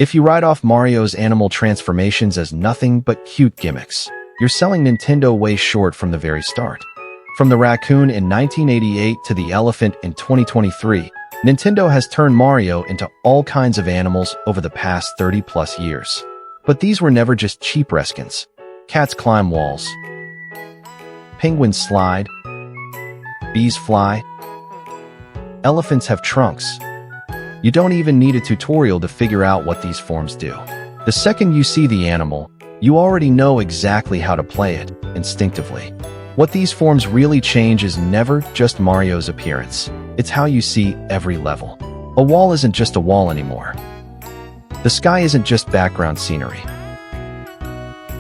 If you write off Mario's animal transformations as nothing but cute gimmicks, you're selling Nintendo way short from the very start. From the raccoon in 1988 to the elephant in 2023, Nintendo has turned Mario into all kinds of animals over the past 30-plus years. But these were never just cheap reskins. Cats climb walls. Penguins slide. Bees fly. Elephants have trunks. You don't even need a tutorial to figure out what these forms do. The second you see the animal, you already know exactly how to play it, instinctively. What these forms really change is never just Mario's appearance. It's how you see every level. A wall isn't just a wall anymore. The sky isn't just background scenery.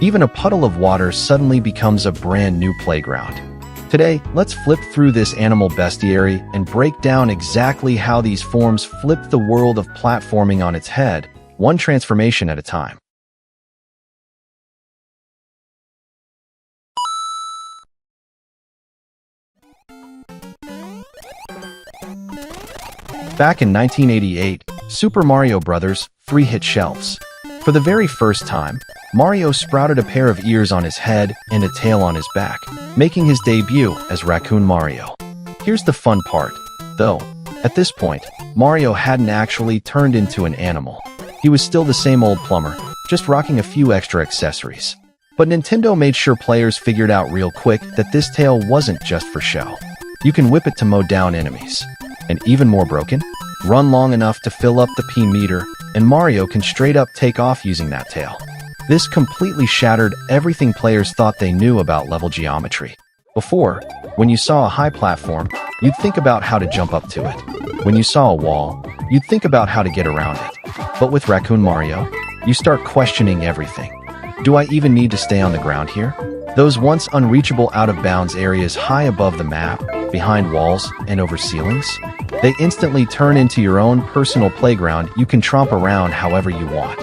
Even a puddle of water suddenly becomes a brand new playground. Today, let's flip through this animal bestiary and break down exactly how these forms flip the world of platforming on its head, one transformation at a time. Back in 1988, Super Mario Bros. 3 hit shelves. For the very first time, Mario sprouted a pair of ears on his head and a tail on his back, making his debut as Raccoon Mario. Here's the fun part, though. At this point, Mario hadn't actually turned into an animal. He was still the same old plumber, just rocking a few extra accessories. But Nintendo made sure players figured out real quick that this tail wasn't just for show. You can whip it to mow down enemies. And even more broken, run long enough to fill up the P meter, and Mario can straight up take off using that tail. This completely shattered everything players thought they knew about level geometry. Before, when you saw a high platform, you'd think about how to jump up to it. When you saw a wall, you'd think about how to get around it. But with Raccoon Mario, you start questioning everything. Do I even need to stay on the ground here? Those once unreachable out-of-bounds areas high above the map, behind walls, and over ceilings? They instantly turn into your own personal playground you can tromp around however you want.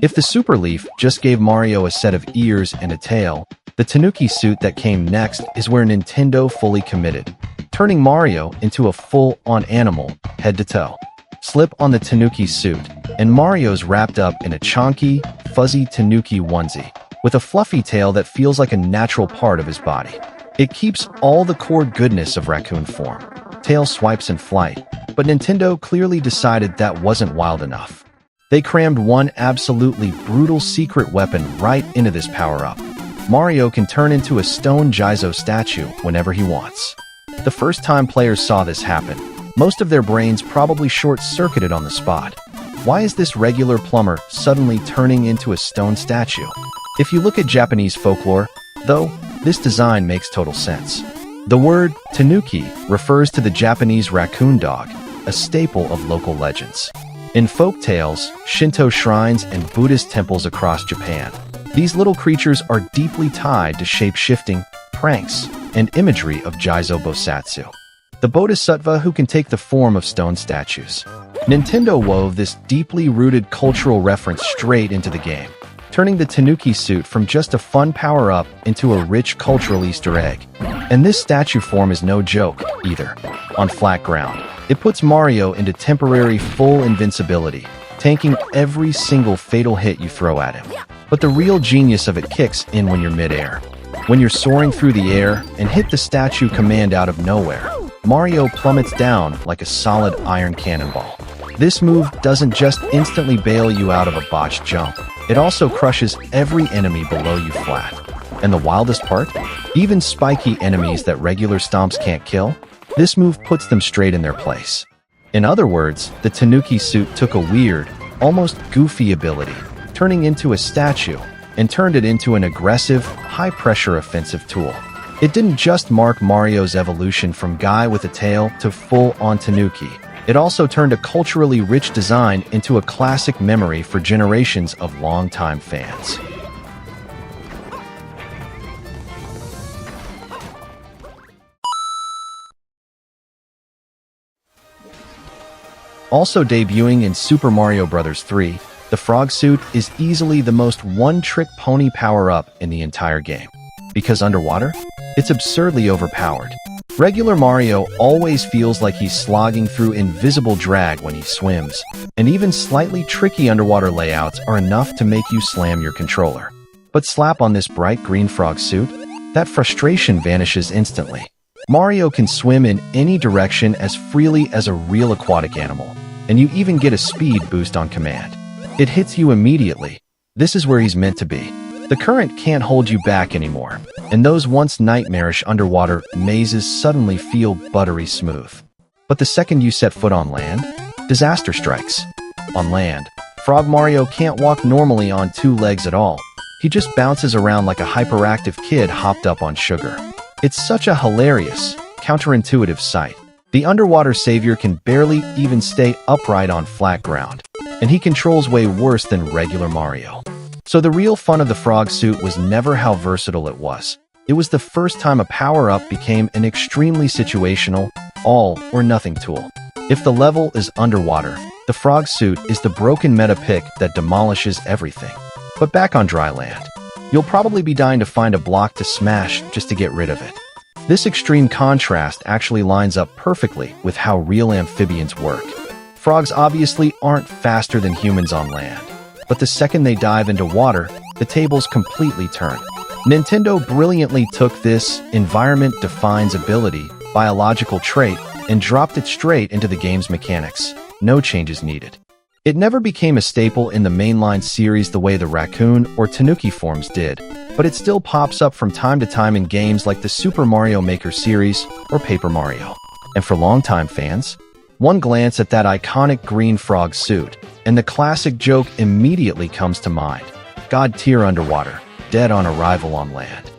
If the Super Leaf just gave Mario a set of ears and a tail, the Tanuki suit that came next is where Nintendo fully committed, turning Mario into a full-on animal, head to toe. Slip on the Tanuki suit, and Mario's wrapped up in a chonky, fuzzy Tanuki onesie, with a fluffy tail that feels like a natural part of his body. It keeps all the core goodness of raccoon form, tail swipes and flight, but Nintendo clearly decided that wasn't wild enough. They crammed one absolutely brutal secret weapon right into this power-up. Mario can turn into a stone Jizo statue whenever he wants. The first time players saw this happen, most of their brains probably short-circuited on the spot. Why is this regular plumber suddenly turning into a stone statue? If you look at Japanese folklore, though, this design makes total sense. The word tanuki refers to the Japanese raccoon dog, a staple of local legends. In folk tales, Shinto shrines, and Buddhist temples across Japan, these little creatures are deeply tied to shape-shifting, pranks, and imagery of Jizo Bosatsu, the bodhisattva who can take the form of stone statues. Nintendo wove this deeply rooted cultural reference straight into the game, turning the Tanuki suit from just a fun power-up into a rich cultural Easter egg. And this statue form is no joke, either. On flat ground, it puts Mario into temporary full invincibility, tanking every single fatal hit you throw at him. But the real genius of it kicks in when you're mid-air. When you're soaring through the air and hit the statue command out of nowhere, Mario plummets down like a solid iron cannonball. This move doesn't just instantly bail you out of a botched jump, it also crushes every enemy below you flat. And the wildest part? Even spiky enemies that regular stomps can't kill, this move puts them straight in their place. In other words, the Tanuki suit took a weird, almost goofy ability, turning into a statue, and turned it into an aggressive, high-pressure offensive tool. It didn't just mark Mario's evolution from guy with a tail to full-on Tanuki. It also turned a culturally rich design into a classic memory for generations of longtime fans. Also debuting in Super Mario Bros. 3, the Frog Suit is easily the most one-trick pony power-up in the entire game. Because underwater, It's absurdly overpowered. Regular Mario always feels like he's slogging through invisible drag when he swims, and even slightly tricky underwater layouts are enough to make you slam your controller. But slap on this bright green frog suit, that frustration vanishes instantly. Mario can swim in any direction as freely as a real aquatic animal, and you even get a speed boost on command. It hits you immediately. This is where he's meant to be. The current can't hold you back anymore, and those once nightmarish underwater mazes suddenly feel buttery smooth. But the second you set foot on land, disaster strikes. On land, Frog Mario can't walk normally on two legs at all. He just bounces around like a hyperactive kid hopped up on sugar. It's such a hilarious, counterintuitive sight. The underwater savior can barely even stay upright on flat ground, and he controls way worse than regular Mario. So the real fun of the frog suit was never how versatile it was. It was the first time a power-up became an extremely situational, all-or-nothing tool. If the level is underwater, the frog suit is the broken meta pick that demolishes everything. But back on dry land, you'll probably be dying to find a block to smash just to get rid of it. This extreme contrast actually lines up perfectly with how real amphibians work. Frogs obviously aren't faster than humans on land, but the second they dive into water, the tables completely turn. Nintendo brilliantly took this environment defines ability, biological trait, and dropped it straight into the game's mechanics. No changes needed. It never became a staple in the mainline series the way the raccoon or tanuki forms did, but it still pops up from time to time in games like the Super Mario Maker series or Paper Mario. And for longtime fans, one glance at that iconic green frog suit, and the classic joke immediately comes to mind. God tier underwater, dead on arrival on land.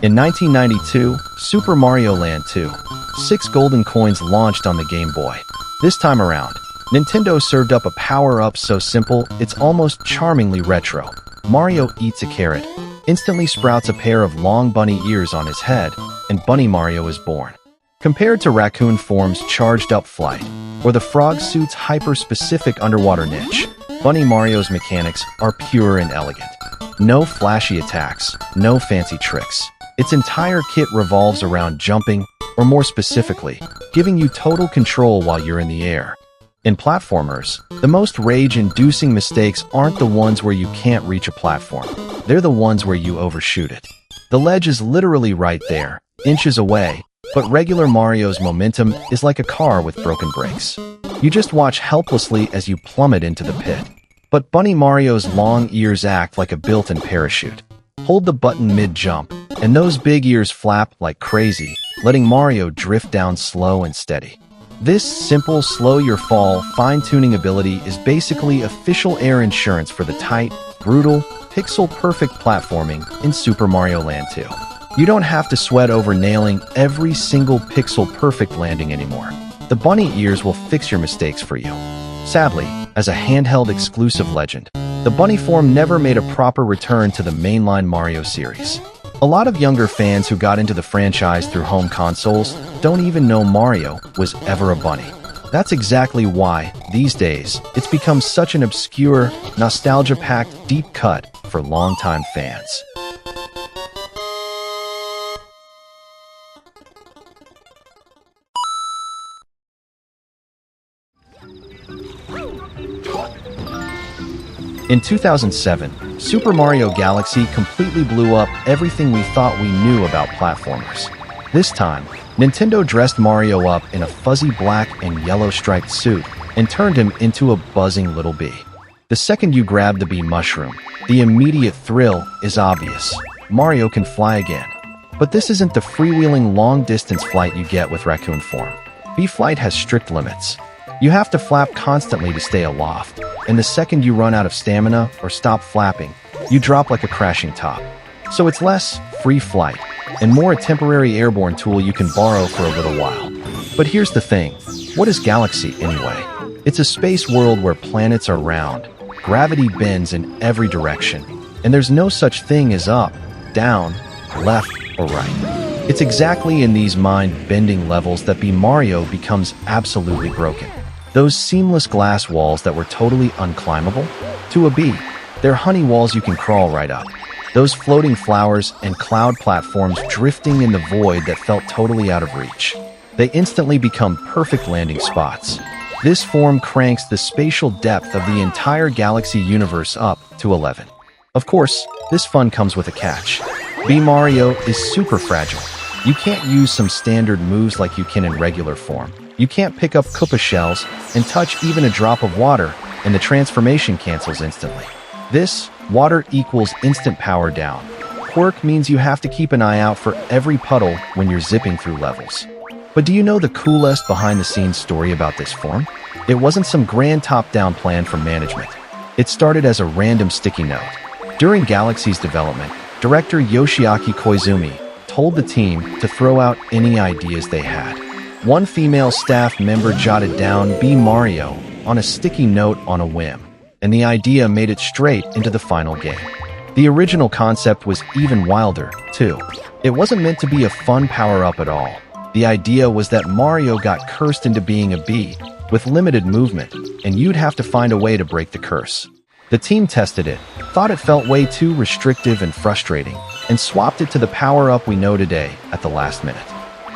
In 1992, Super Mario Land 2. 6 golden coins launched on the Game Boy. This time around, Nintendo served up a power-up so simple it's almost charmingly retro. Mario eats a carrot, instantly sprouts a pair of long bunny ears on his head, and Bunny Mario is born. Compared to Raccoon Form's charged-up flight, or the frog suit's hyper-specific underwater niche, Bunny Mario's mechanics are pure and elegant. No flashy attacks, no fancy tricks. Its entire kit revolves around jumping, or more specifically, giving you total control while you're in the air. In platformers, the most rage-inducing mistakes aren't the ones where you can't reach a platform. They're the ones where you overshoot it. The ledge is literally right there, inches away, but regular Mario's momentum is like a car with broken brakes. You just watch helplessly as you plummet into the pit. But Bunny Mario's long ears act like a built-in parachute. Hold the button mid-jump, and those big ears flap like crazy, letting Mario drift down slow and steady. This simple slow-your-fall fine-tuning ability is basically official air insurance for the tight, brutal, pixel-perfect platforming in Super Mario Land 2. You don't have to sweat over nailing every single pixel-perfect landing anymore. The bunny ears will fix your mistakes for you. Sadly, as a handheld exclusive legend, the bunny form never made a proper return to the mainline Mario series. A lot of younger fans who got into the franchise through home consoles don't even know Mario was ever a bunny. That's exactly why, these days, it's become such an obscure, nostalgia-packed deep cut for longtime fans. In 2007, Super Mario Galaxy completely blew up everything we thought we knew about platformers. This time, Nintendo dressed Mario up in a fuzzy black and yellow striped suit and turned him into a buzzing little bee. The second you grab the bee mushroom, the immediate thrill is obvious. Mario can fly again. But this isn't the freewheeling long-distance flight you get with Raccoon form. Bee flight has strict limits. You have to flap constantly to stay aloft, and the second you run out of stamina or stop flapping, you drop like a crashing top. So it's less free flight, and more a temporary airborne tool you can borrow for a little while. But here's the thing, what is Galaxy anyway? It's a space world where planets are round, gravity bends in every direction, and there's no such thing as up, down, left, or right. It's exactly in these mind-bending levels that Mario becomes absolutely broken. Those seamless glass walls that were totally unclimbable? To a B, they're honey walls you can crawl right up. Those floating flowers and cloud platforms drifting in the void that felt totally out of reach. They instantly become perfect landing spots. This form cranks the spatial depth of the entire galaxy universe up to 11. Of course, this fun comes with a catch. B Mario is super fragile. You can't use some standard moves like you can in regular form. You can't pick up Koopa shells and touch even a drop of water, and the transformation cancels instantly. This, water equals instant power down. Quirk means you have to keep an eye out for every puddle when you're zipping through levels. But do you know the coolest behind-the-scenes story about this form? It wasn't some grand top-down plan from management. It started as a random sticky note. During Galaxy's development, director Yoshiaki Koizumi told the team to throw out any ideas they had. One female staff member jotted down B Mario on a sticky note on a whim, and the idea made it straight into the final game. The original concept was even wilder, too. It wasn't meant to be a fun power-up at all. The idea was that Mario got cursed into being a bee, with limited movement, and you'd have to find a way to break the curse. The team tested it, thought it felt way too restrictive and frustrating, and swapped it to the power-up we know today at the last minute.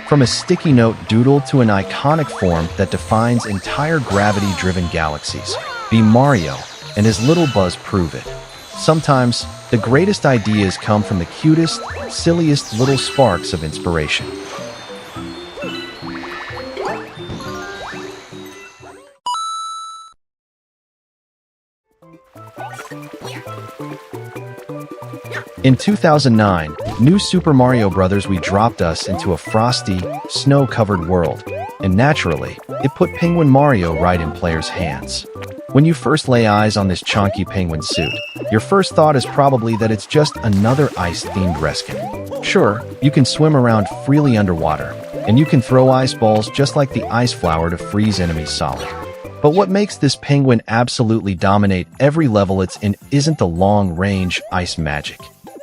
From a sticky note doodle to an iconic form that defines entire gravity-driven galaxies, B Mario and his little buzz prove it. Sometimes, the greatest ideas come from the cutest, silliest little sparks of inspiration. In 2009, New Super Mario Bros. We dropped us into a frosty, snow-covered world, and naturally, it put Penguin Mario right in players' hands. When you first lay eyes on this chonky penguin suit, your first thought is probably that it's just another ice-themed reskin. Sure, you can swim around freely underwater, and you can throw ice balls just like the ice flower to freeze enemies solid. But what makes this penguin absolutely dominate every level it's in isn't the long-range ice magic.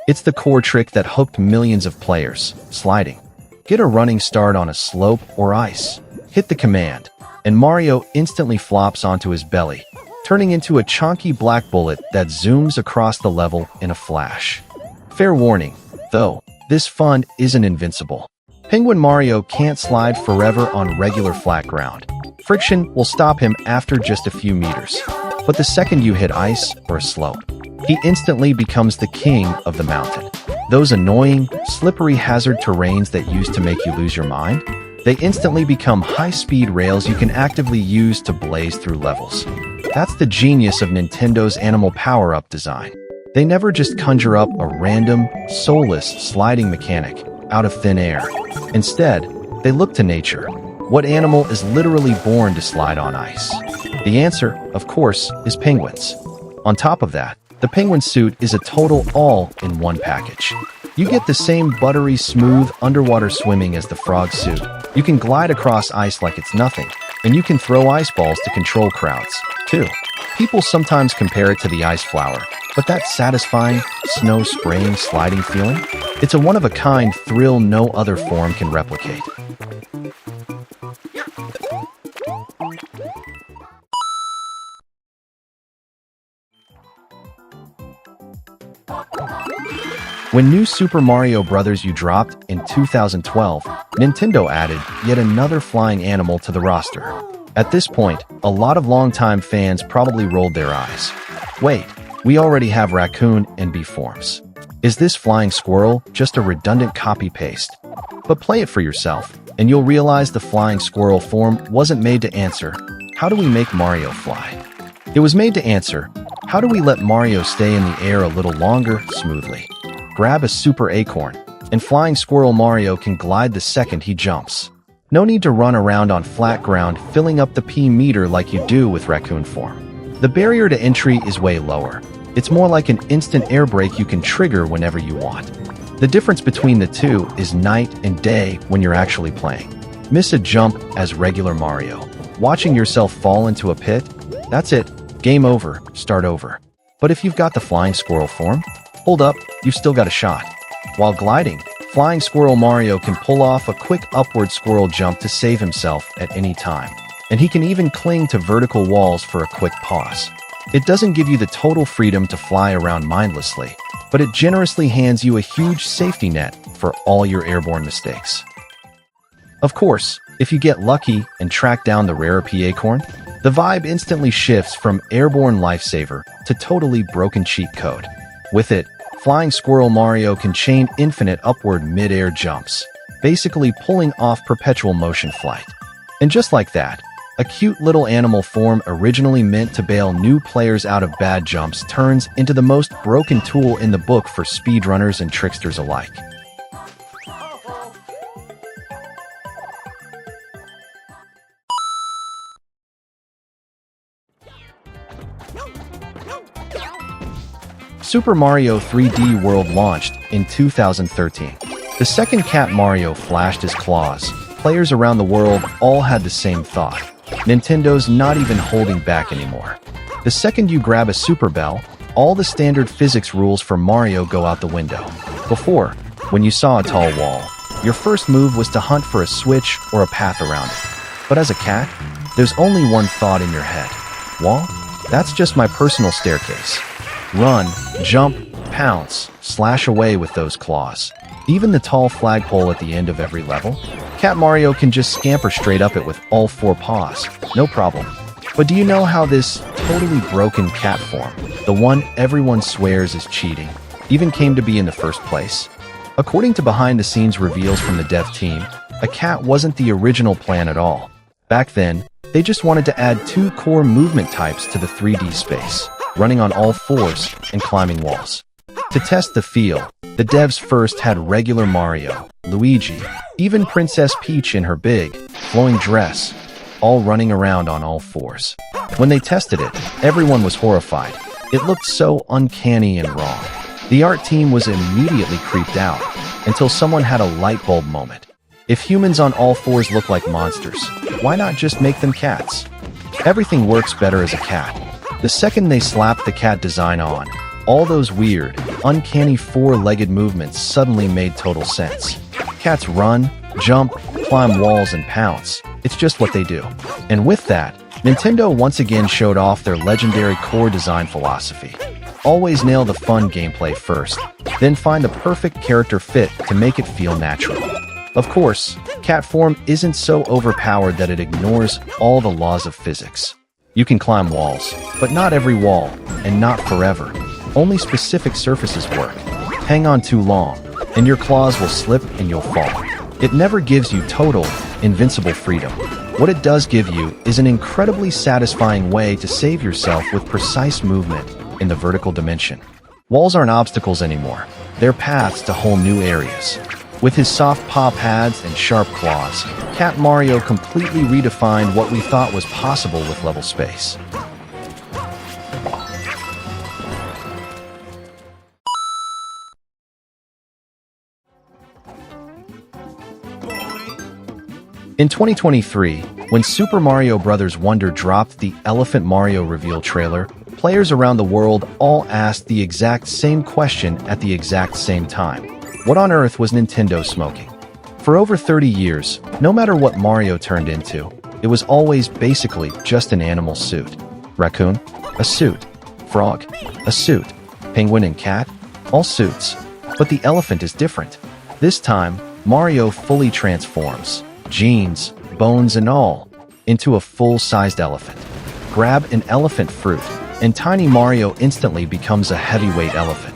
It's the core trick that hooked millions of players, sliding. Get a running start on a slope or ice. Hit the command, and Mario instantly flops onto his belly, turning into a chonky black bullet that zooms across the level in a flash. Fair warning, though, this fun isn't invincible. Penguin Mario can't slide forever on regular flat ground. Friction will stop him after just a few meters. But the second you hit ice or a slope, he instantly becomes the king of the mountain. Those annoying, slippery hazard terrains that used to make you lose your mind, they instantly become high-speed rails you can actively use to blaze through levels. That's the genius of Nintendo's animal power-up design. They never just conjure up a random, soulless sliding mechanic out of thin air. Instead, they look to nature. What animal is literally born to slide on ice? The answer, of course, is penguins. On top of that, the penguin suit is a total all-in-one package. You get the same buttery smooth underwater swimming as the frog suit. You can glide across ice like it's nothing, and you can throw ice balls to control crowds, too. People sometimes compare it to the ice flower, but that satisfying, snow-spraying, sliding feeling? It's a one-of-a-kind thrill no other form can replicate. When New Super Mario Bros. U dropped in 2012, Nintendo added yet another flying animal to the roster. At this point, a lot of longtime fans probably rolled their eyes. Wait, we already have raccoon and bee forms. Is this flying squirrel just a redundant copy-paste? But play it for yourself, and you'll realize the flying squirrel form wasn't made to answer, how do we make Mario fly? It was made to answer, how do we let Mario stay in the air a little longer, smoothly? Grab a super acorn, and flying squirrel Mario can glide the second he jumps. No need to run around on flat ground filling up the P meter like you do with raccoon form. The barrier to entry is way lower. It's more like an instant air brake you can trigger whenever you want. The difference between the two is night and day when you're actually playing. Miss a jump as regular Mario. Watching yourself fall into a pit? That's it. Game over. Start over. But if you've got the flying squirrel form, hold up, you've still got a shot. While gliding, flying squirrel Mario can pull off a quick upward squirrel jump to save himself at any time. and he can even cling to vertical walls for a quick pause. It doesn't give you the total freedom to fly around mindlessly, but it generously hands you a huge safety net for all your airborne mistakes. Of course, if you get lucky and track down the rare P acorn, the vibe instantly shifts from airborne lifesaver to totally broken cheat code. With it, Flying Squirrel Mario can chain infinite upward mid-air jumps, basically pulling off perpetual motion flight. And just like that, a cute little animal form originally meant to bail new players out of bad jumps turns into the most broken tool in the book for speedrunners and tricksters alike. Super Mario 3D World launched in 2013. The second Cat Mario flashed his claws. Players around the world all had the same thought. Nintendo's not even holding back anymore. The second you grab a Super Bell, all the standard physics rules for Mario go out the window. Before, when you saw a tall wall, your first move was to hunt for a switch or a path around it. But as a cat, there's only one thought in your head. Wall? That's just my personal staircase. Run, jump, pounce, slash away with those claws. Even the tall flagpole at the end of every level? Cat Mario can just scamper straight up it with all four paws, no problem. But do you know how this totally broken cat form, the one everyone swears is cheating, even came to be in the first place? According to behind-the-scenes reveals from the dev team, a cat wasn't the original plan at all. Back then, they just wanted to add two core movement types to the 3D space, running on all fours and climbing walls. To test the feel, the devs first had regular Mario, Luigi, even Princess Peach in her big, flowing dress, all running around on all fours. When they tested it, everyone was horrified. It looked so uncanny and wrong. The art team was immediately creeped out, until someone had a light bulb moment. If humans on all fours look like monsters, why not just make them cats? Everything works better as a cat. The second they slapped the cat design on, all those weird, uncanny four-legged movements suddenly made total sense. Cats run, jump, climb walls, and pounce. It's just what they do. And with that, Nintendo once again showed off their legendary core design philosophy. Always nail the fun gameplay first, then find the perfect character fit to make it feel natural. Of course, cat form isn't so overpowered that it ignores all the laws of physics. You can climb walls, but not every wall, and not forever. Only specific surfaces work. Hang on too long, and your claws will slip and you'll fall. It never gives you total, invincible freedom. What it does give you is an incredibly satisfying way to save yourself with precise movement in the vertical dimension. Walls aren't obstacles anymore. They're paths to whole new areas. With his soft paw pads and sharp claws, Cat Mario completely redefined what we thought was possible with level space. In 2023, when Super Mario Bros. Wonder dropped the Elephant Mario reveal trailer, players around the world all asked the exact same question at the exact same time. What on earth was Nintendo smoking? For over 30 years, no matter what Mario turned into, it was always basically just an animal suit. Raccoon? A suit. Frog? A suit. Penguin and cat? All suits. But the elephant is different. This time, Mario fully transforms, jeans, bones and all, into a full-sized elephant. Grab an elephant fruit, and tiny Mario instantly becomes a heavyweight elephant.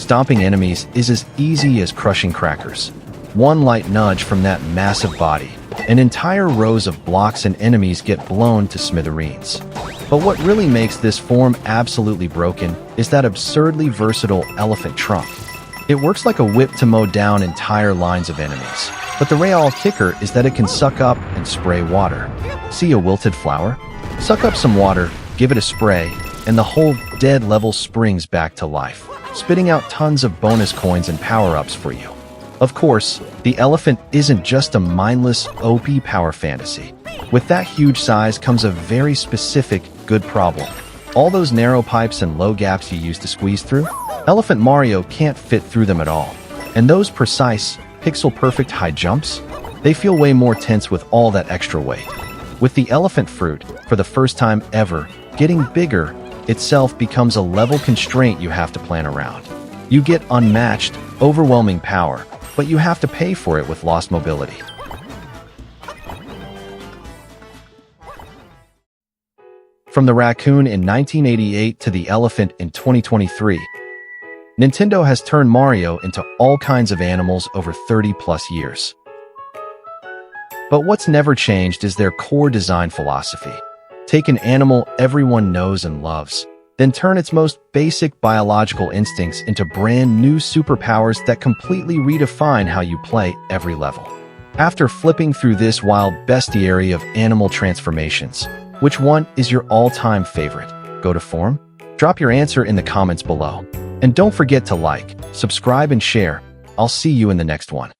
Stomping enemies is as easy as crushing crackers. One light nudge from that massive body, and entire rows of blocks and enemies get blown to smithereens. But what really makes this form absolutely broken is that absurdly versatile elephant trunk. It works like a whip to mow down entire lines of enemies. But the real kicker is that it can suck up and spray water. See a wilted flower? Suck up some water, give it a spray, and the whole dead level springs back to life, spitting out tons of bonus coins and power-ups for you. Of course, the elephant isn't just a mindless, OP power fantasy. With that huge size comes a very specific, good problem. All those narrow pipes and low gaps you used to squeeze through? Elephant Mario can't fit through them at all. And those precise, pixel-perfect high jumps? They feel way more tense with all that extra weight. With the elephant fruit, for the first time ever, getting bigger itself becomes a level constraint you have to plan around. You get unmatched, overwhelming power, but you have to pay for it with lost mobility. From the raccoon in 1988 to the elephant in 2023, Nintendo has turned Mario into all kinds of animals over 30-plus years. But what's never changed is their core design philosophy. Take an animal everyone knows and loves, then turn its most basic biological instincts into brand new superpowers that completely redefine how you play every level. After flipping through this wild bestiary of animal transformations, which one is your all-time favorite? Go to forum? Drop your answer in the comments below. And don't forget to like, subscribe, and share. I'll see you in the next one.